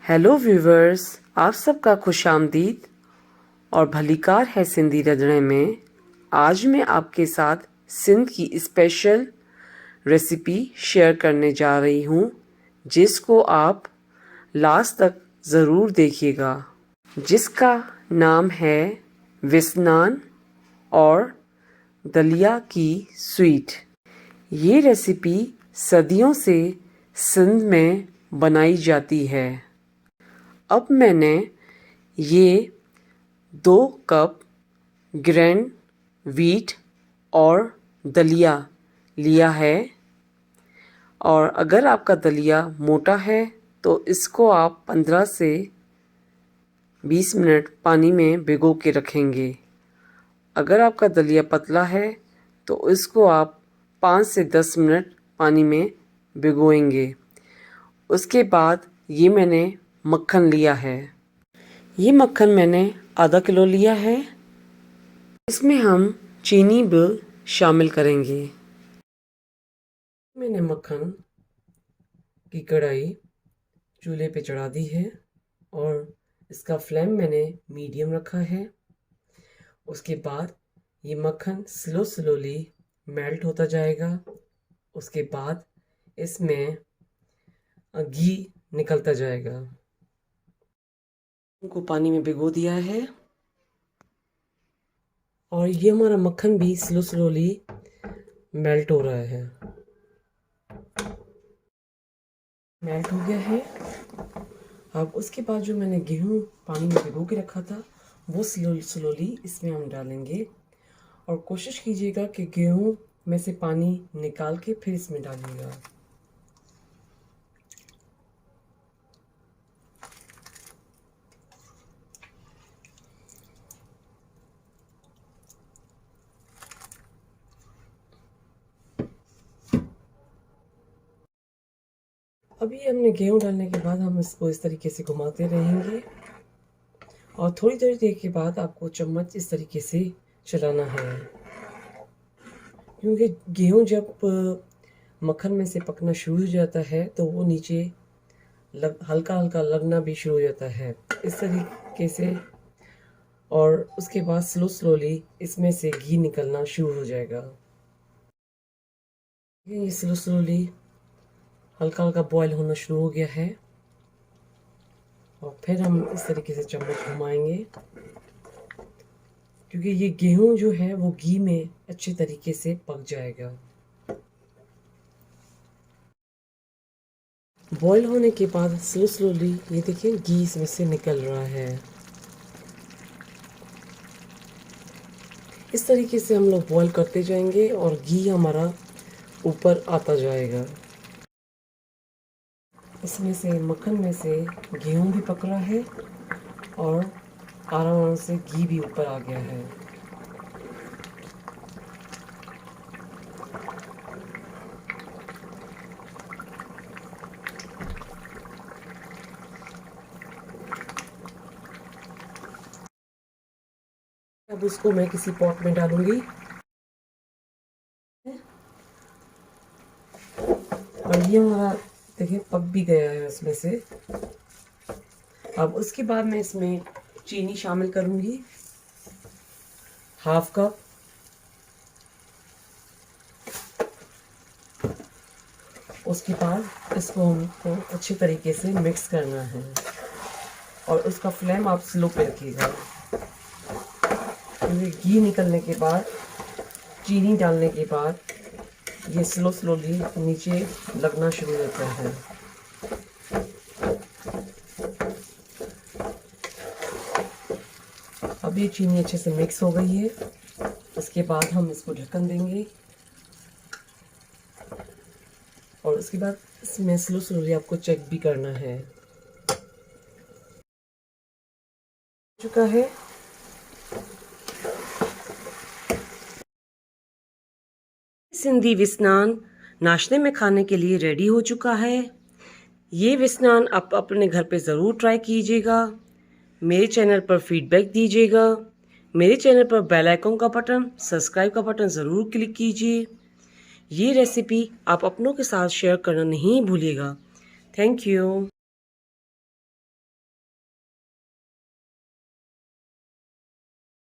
Hello viewers, आप सबका खुशामदीद और भलीकार है सिंधी रंधणे में। आज मैं आपके साथ सिंध की स्पेशल रेसिपी शेयर करने जा रही हूँ, जिसको आप लास्ट तक ज़रूर देखिएगा, जिसका नाम है विस्नान और दलिया की स्वीट। ये रेसिपी सदियों से सिंध में बनाई जाती है। अब मैंने ये 2 कप ग्रैंड व्हीट और दलिया लिया है, और अगर आपका दलिया मोटा है तो इसको आप 15 से 20 मिनट पानी में भिगो के रखेंगे। अगर आपका दलिया पतला है तो इसको आप 5 से 10 मिनट पानी में भिगोएंगे। उसके बाद ये मैंने मक्खन लिया है। ये मक्खन मैंने आधा किलो लिया है। इसमें हम चीनी भी शामिल करेंगे। मैंने मक्खन की कढ़ाई चूल्हे पे चढ़ा दी है और इसका फ्लेम मैंने मीडियम रखा है। उसके बाद ये मक्खन स्लोली मेल्ट होता जाएगा। उसके बाद इसमें घी निकलता जाएगा। को पानी में भिगो दिया है और ये हमारा मक्खन भी स्लोली मेल्ट हो रहा है। मेल्ट हो गया है। अब उसके बाद जो मैंने गेहूं पानी में भिगो के रखा था वो स्लोली इसमें हम डालेंगे, और कोशिश कीजिएगा कि गेहूं में से पानी निकाल के फिर इसमें डालिएगा। अभी हमने गेहूं डालने के बाद हम इसको इस तरीके से घुमाते रहेंगे, और थोड़ी थोड़ी देर के बाद आपको चम्मच इस तरीके से चलाना है, क्योंकि गेहूं जब मक्खन में से पकना शुरू हो जाता है तो वो नीचे हल्का हल्का लगना भी शुरू हो जाता है इस तरीके से, और उसके बाद स्लोली इसमें से घी निकलना शुरू हो जाएगा। ये स्लोली हल्का हल्का बॉयल होना शुरू हो गया है, और फिर हम इस तरीके से चम्मच घुमाएंगे, क्योंकि ये गेहूं जो है वो घी में अच्छे तरीके से पक जाएगा। बॉयल होने के बाद स्लोली ये देखिए घी इसमें से निकल रहा है। इस तरीके से हम लोग बॉयल करते जाएंगे और घी हमारा ऊपर आता जाएगा। इसमें से मक्खन में से गेहूं भी पक रहा है और आराम से घी भी ऊपर आ गया है। अब उसको मैं किसी पॉट में डालूंगी, और ये हमारा देखिए पक भी गया है उसमें से। अब उसके बाद मैं इसमें चीनी शामिल करूंगी, ½ कप। उसके बाद इसको हमको अच्छे तरीके से मिक्स करना है, और उसका फ्लेम आप स्लो पे रखिएगा, क्योंकि घी निकलने के बाद चीनी डालने के बाद ये स्लोली नीचे लगना शुरू हो जाता है। अब ये चीनी अच्छे से मिक्स हो गई है। उसके बाद हम इसको ढक्कन देंगे, और उसके बाद इसमें स्लोली आपको चेक भी करना है। चुका है। सिंधी विस्नान नाश्ते में खाने के लिए रेडी हो चुका है। ये विस्नान आप अपने घर पे ज़रूर ट्राई कीजिएगा। मेरे चैनल पर फीडबैक दीजिएगा। मेरे चैनल पर बेल आइकन का बटन, सब्सक्राइब का बटन ज़रूर क्लिक कीजिए। ये रेसिपी आप अपनों के साथ शेयर करना नहीं भूलिएगा। Thank you.